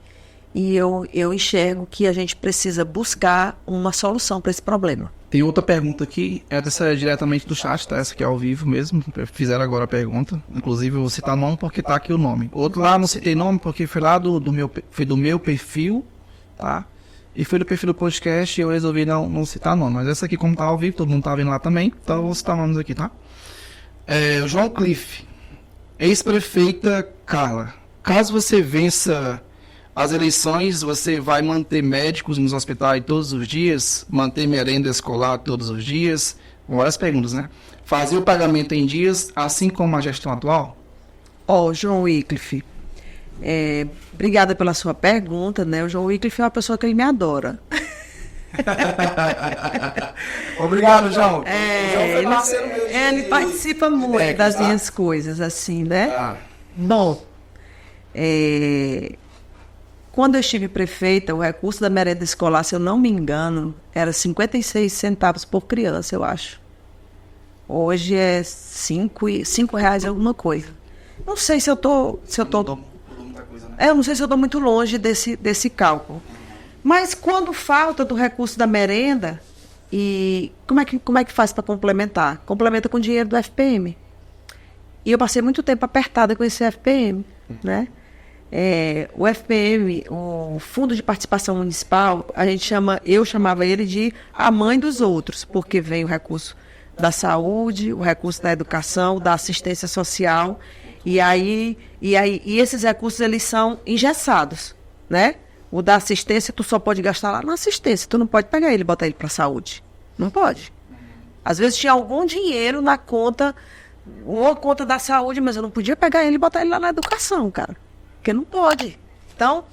E eu enxergo que a gente precisa buscar uma solução para esse problema. Tem outra pergunta aqui, essa é diretamente do chat, tá? Essa aqui é ao vivo mesmo, fizeram agora a pergunta. Inclusive eu vou citar nome porque tá aqui o nome. Outro lá não citei nome porque foi lá do meu perfil, tá? E foi do perfil do podcast e eu resolvi não citar nome. Mas essa aqui, como tá ao vivo, todo mundo tá vendo lá também, então eu vou citar nomes aqui, tá? João Cliff, ex-prefeita Carla, caso você vença as eleições, você vai manter médicos nos hospitais todos os dias, manter merenda escolar todos os dias, várias perguntas, né? Fazer o pagamento em dias, assim como a gestão atual? João Wycliffe, obrigada pela sua pergunta, né? O João Wycliffe é uma pessoa que ele me adora. Obrigado, João. Ele participa muito das minhas coisas, assim, né? Bom, quando eu estive prefeita, o recurso da merenda escolar, se eu não me engano, era 56 centavos por criança, eu acho. Hoje é R$5 alguma coisa. Não sei se eu tô... eu não sei se eu estou muito longe desse cálculo. Mas quando falta do recurso da merenda, e como é que faz para complementar? Complementa com dinheiro do FPM. E eu passei muito tempo apertada com esse FPM, né? O FPM, o Fundo de Participação Municipal, eu chamava ele de a mãe dos outros, porque vem o recurso da saúde, o recurso da educação, da assistência social, e esses recursos eles são engessados, né? O da assistência tu só pode gastar lá na assistência, tu não pode pegar ele e botar ele para saúde, não pode. Às vezes tinha algum dinheiro na conta, uma conta da saúde, mas eu não podia pegar ele e botar ele lá na educação, cara. Porque não pode. Então,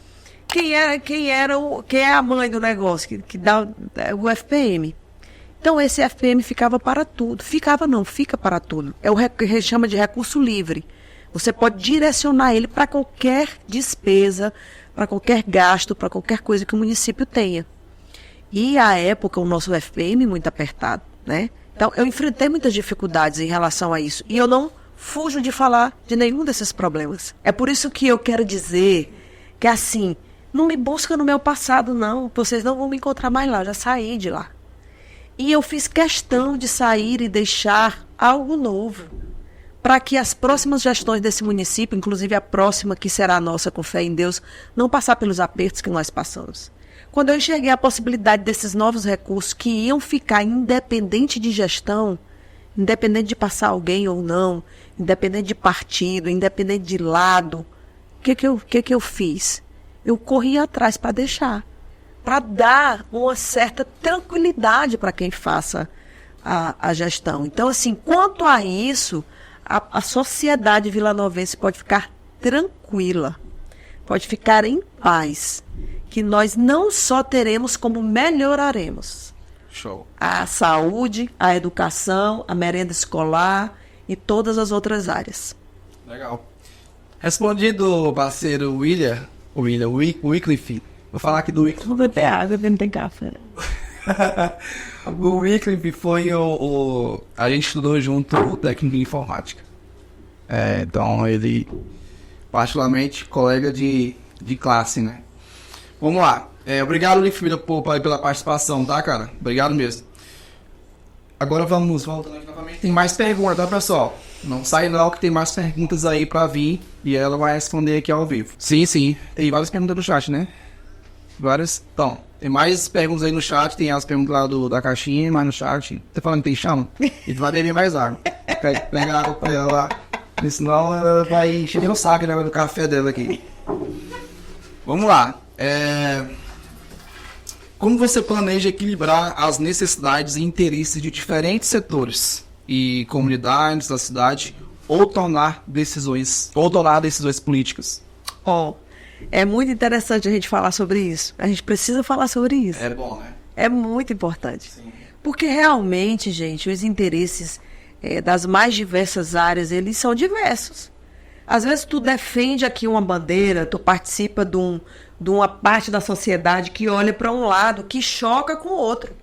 quem é a mãe do negócio que dá o FPM? Então, esse FPM ficava para tudo. Fica para tudo. É o que a gente chama de recurso livre. Você pode direcionar ele para qualquer despesa, para qualquer gasto, para qualquer coisa que o município tenha. E, à época, o nosso FPM muito apertado, né? Então, eu enfrentei muitas dificuldades em relação a isso. E eu não fujo de falar de nenhum desses problemas. É por isso que eu quero dizer que, assim, não me busca no meu passado, não. Vocês não vão me encontrar mais lá, eu já saí de lá. E eu fiz questão de sair e deixar algo novo, para que as próximas gestões desse município, inclusive a próxima, que será a nossa, com fé em Deus, não passar pelos apertos que nós passamos. Quando eu enxerguei a possibilidade desses novos recursos que iam ficar independente de gestão, independente de passar alguém ou não, independente de partido, independente de lado, o que eu fiz? Eu corri atrás para deixar, para dar uma certa tranquilidade para quem faça a gestão. Então, assim, quanto a isso, a sociedade vilanovense pode ficar tranquila, pode ficar em paz, que nós não só teremos, como melhoraremos. Show. A saúde, a educação, a merenda escolar e todas as outras áreas. Legal. Respondido, parceiro Wycliffe. Vou falar aqui do Wycliffe. Vou beber água, não tem café. O Wycliffe foi a gente estudou junto o técnico de informática. Então ele, particularmente, colega de classe, né? Vamos lá. Obrigado, Wycliffe, pela participação, tá, cara? Obrigado mesmo. Agora vamos voltando aqui novamente. Tem mais perguntas, tá, pessoal? Não sai não que tem mais perguntas aí pra vir e ela vai responder aqui ao vivo. Sim, sim. Tem várias perguntas no chat, né? Várias. Então, tem mais perguntas aí no chat. Tem as perguntas lá da caixinha, mas no chat. Você falando que tem chama? E tu vai beber mais água. Pega água pra ela lá. Porque senão ela vai encher o saco, né, do café dela aqui. Vamos lá. Como você planeja equilibrar as necessidades e interesses de diferentes setores e comunidades da cidade ou tomar decisões políticas? Ó, é muito interessante a gente falar sobre isso. A gente precisa falar sobre isso. É bom, né? É muito importante. Sim. Porque realmente, gente, os interesses das mais diversas áreas, eles são diversos. Às vezes tu defende aqui uma bandeira, tu participa de uma parte da sociedade que olha para um lado, que choca com o outro.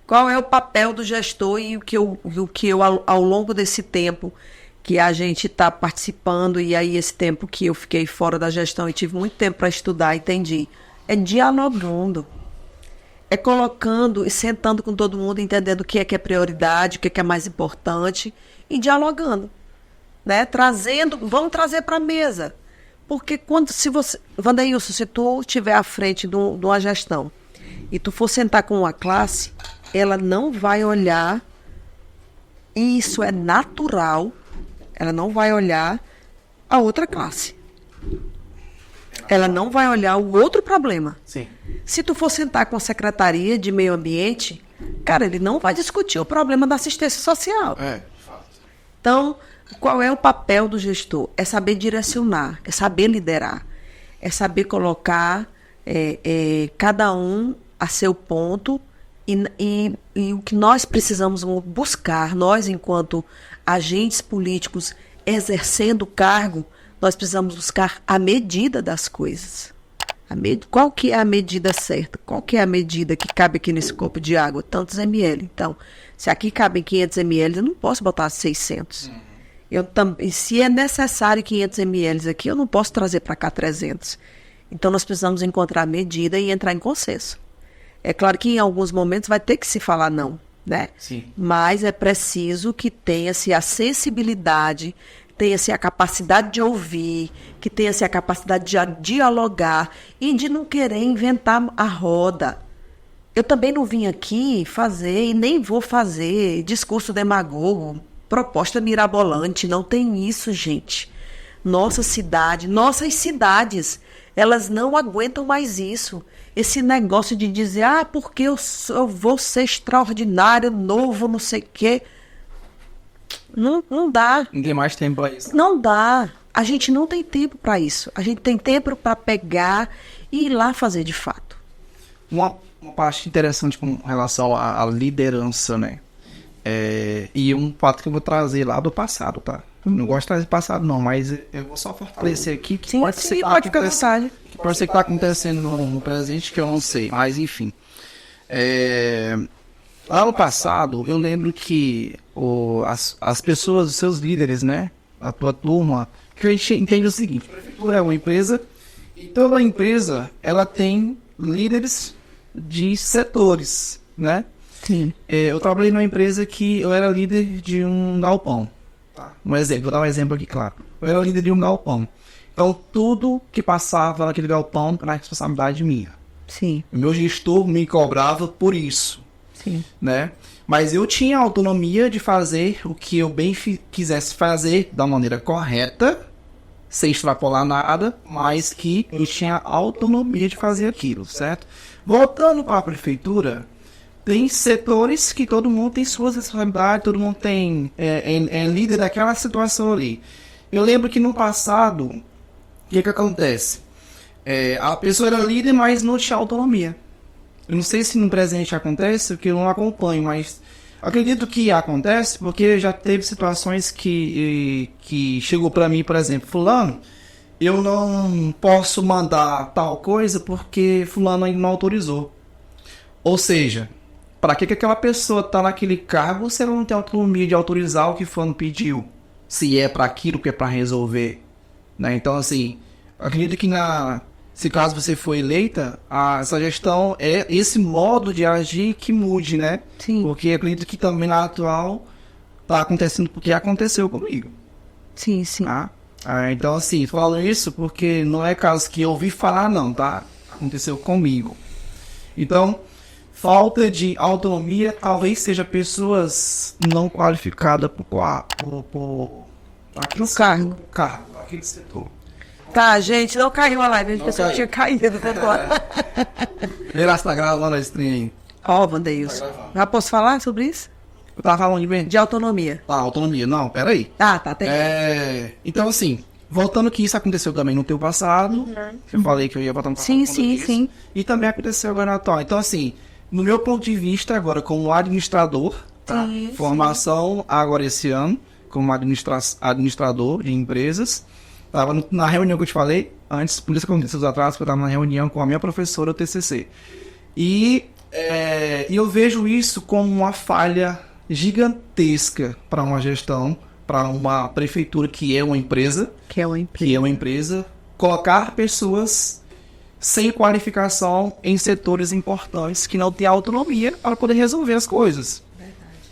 Qual é o papel do gestor e o que eu ao longo desse tempo que a gente está participando, e aí esse tempo que eu fiquei fora da gestão e tive muito tempo para estudar, entendi. É dialogando. É colocando e sentando com todo mundo, entendendo o que é prioridade, o que é mais importante, e dialogando. Né? Vamos trazer para a mesa. Porque Wandeilson, se tu estiver à frente de uma gestão e tu for sentar com uma classe, ela não vai olhar, e isso é natural, ela não vai olhar a outra classe. Ela não vai olhar o outro problema. Sim. Se tu for sentar com a Secretaria de Meio Ambiente, cara, ele não vai discutir o problema da assistência social. É, de fato. Então, qual é o papel do gestor? É saber direcionar, é saber liderar, é saber colocar cada um a seu ponto e o que nós precisamos buscar, nós enquanto agentes políticos exercendo o cargo, nós precisamos buscar a medida das coisas. Qual que é a medida certa? Qual que é a medida que cabe aqui nesse copo de água? Tantos ml. Então, se aqui cabem 500 ml, eu não posso botar 600. Se é necessário 500 ml aqui, eu não posso trazer para cá 300. Então, nós precisamos encontrar a medida e entrar em consenso. É claro que em alguns momentos vai ter que se falar não, né? Sim. Mas é preciso que tenha-se a sensibilidade, tenha-se a capacidade de ouvir, que tenha-se a capacidade de dialogar e de não querer inventar a roda. Eu também não vim aqui fazer e nem vou fazer discurso demagogo, proposta mirabolante, não tem isso, gente. Nossas cidades, elas não aguentam mais isso. Esse negócio de dizer, porque eu vou ser extraordinário, novo, não sei o quê. Não dá. Não tem mais tempo para isso. Não dá. A gente não tem tempo para isso. A gente tem tempo para pegar e ir lá fazer de fato. Uma parte interessante com relação à liderança, né? E um fato que eu vou trazer lá do passado, tá? Eu não gosto de trazer passado, não, mas eu vou só fortalecer aqui. Que pode ser pode ficar à vontade. Que pode ser que tá acontecendo no presente, que eu não sei. Mas, enfim. Lá no passado, eu lembro que as pessoas, os seus líderes, né? A tua turma, que a gente entende o seguinte: a prefeitura é uma empresa e toda empresa, ela tem líderes de setores, né? Sim. Eu trabalhei numa empresa que eu era líder de um galpão. Tá? Vou dar um exemplo aqui, claro. Eu era líder de um galpão. Então, tudo que passava naquele galpão era responsabilidade minha. Sim. O meu gestor me cobrava por isso. Sim. Né? Mas eu tinha autonomia de fazer o que eu bem quisesse fazer da maneira correta, sem extrapolar nada, mas que eu tinha autonomia de fazer aquilo, certo? Voltando para a prefeitura, tem setores que todo mundo tem suas responsabilidades, todo mundo tem é líder daquela situação ali. Eu lembro que no passado, o que acontece? A pessoa era líder, mas não tinha autonomia. Eu não sei se no presente acontece, porque eu não acompanho, mas acredito que acontece, porque já teve situações que chegou para mim, por exemplo, fulano, eu não posso mandar tal coisa porque fulano ainda não autorizou. Ou seja, para que aquela pessoa está naquele cargo se ela não tem autonomia de autorizar o que fulano pediu? Se é para aquilo que é para resolver. Né? Então, assim, acredito que se caso você for eleita, essa gestão é esse modo de agir que mude, né? Sim. Porque eu acredito que também na atual tá acontecendo porque aconteceu comigo, Sim, sim. tá? Então, assim, falo isso porque não é caso que eu ouvi falar, não, tá? Aconteceu comigo. Então, falta de autonomia talvez seja pessoas não qualificadas por No cargo. aquele setor. Tá, gente, não caiu a live. A pessoa caiu. tinha caído. Verá se tá gravando esse trem aí. Ó, Wandeilson. Já posso falar sobre isso? Eu tava falando de bem? De autonomia. Autonomia. Não, peraí. Ah, tá. Tem... Então, assim, voltando que isso aconteceu também no teu passado, eu falei que eu ia voltar no passado. Sim, quando sim, eu disse, sim. E também aconteceu agora na atual. Então, assim, no meu ponto de vista, agora como administrador, tá? Sim, Formação agora esse ano, como administrador de empresas. Tava na reunião que eu te falei, antes, por isso que aconteceu atrás, porque eu estava na reunião com a minha professora do TCC. E eu vejo isso como uma falha gigantesca para uma gestão, para uma prefeitura que é uma empresa, colocar pessoas sem qualificação em setores importantes que não têm autonomia para poder resolver as coisas.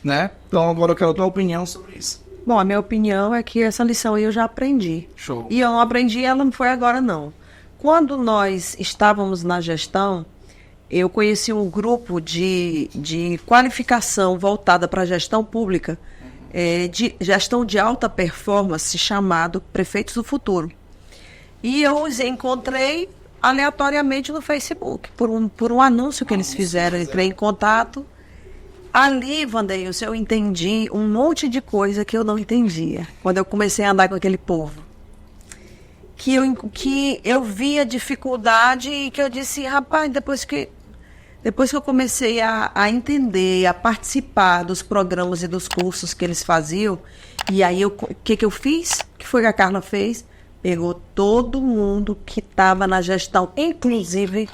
Né? Então agora eu quero a tua opinião sobre isso. Bom, a minha opinião é que essa lição aí eu já aprendi. Show. E eu não aprendi, ela não foi agora, não. Quando nós estávamos na gestão, eu conheci um grupo de qualificação voltada para a gestão pública, de gestão de alta performance, chamado Prefeitos do Futuro. E eu os encontrei aleatoriamente no Facebook, por um anúncio que eles fizeram. Eu entrei em contato. Ali, Wandeilson, eu entendi um monte de coisa que eu não entendia quando eu comecei a andar com aquele povo. Que eu via dificuldade e que eu disse, rapaz, depois que eu comecei a entender, a participar dos programas e dos cursos que eles faziam, e aí o que eu fiz? O que foi que a Carla fez? Pegou todo mundo que estava na gestão, inclusive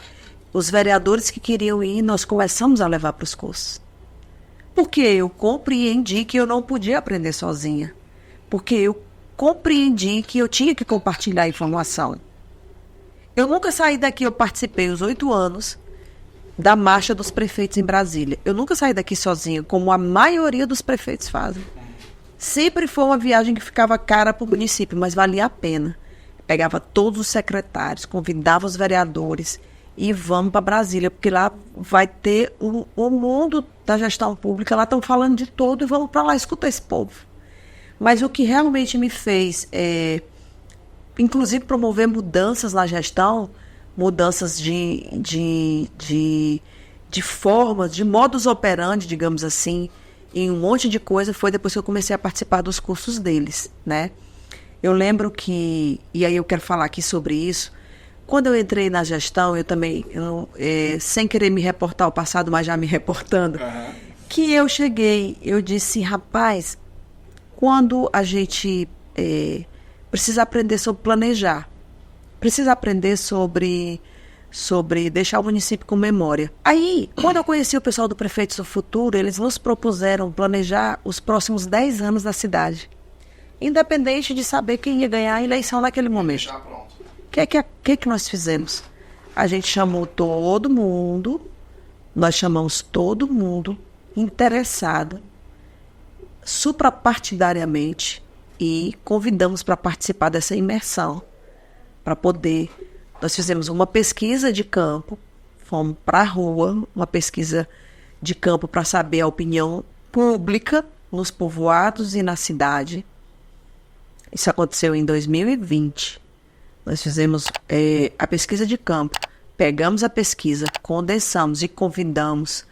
os vereadores que queriam ir, nós começamos a levar para os cursos. Porque eu compreendi que eu não podia aprender sozinha. Porque eu compreendi que eu tinha que compartilhar informação. Eu nunca saí daqui, eu participei os 8 anos da Marcha dos Prefeitos em Brasília. Eu nunca saí daqui sozinha, como a maioria dos prefeitos fazem. Sempre foi uma viagem que ficava cara para o município, mas valia a pena. Pegava todos os secretários, convidava os vereadores e vamos para Brasília, porque lá vai ter o mundo da gestão pública, lá estão falando de tudo e vamos para lá escutar esse povo. Mas o que realmente me fez, inclusive, promover mudanças na gestão, mudanças de formas, de modus operandi, digamos assim, em um monte de coisa, foi depois que eu comecei a participar dos cursos deles, né? Eu lembro que, e aí eu quero falar aqui sobre isso, quando eu entrei na gestão, eu também, sem querer me reportar ao passado, mas já me reportando, que eu cheguei, eu disse, rapaz, quando a gente precisa aprender sobre planejar, precisa aprender sobre deixar o município com memória. Aí, quando eu conheci o pessoal do Prefeitos do Futuro, eles nos propuseram planejar os próximos 10 anos da cidade, independente de saber quem ia ganhar a eleição naquele momento. O que nós fizemos? A gente chamou todo mundo, nós chamamos todo mundo interessado, suprapartidariamente, e convidamos para participar dessa imersão, para poder... Nós fizemos uma pesquisa de campo, fomos para a rua, uma pesquisa de campo para saber a opinião pública nos povoados e na cidade. Isso aconteceu em 2020. Nós fizemos a pesquisa de campo, pegamos a pesquisa, condensamos e convidamos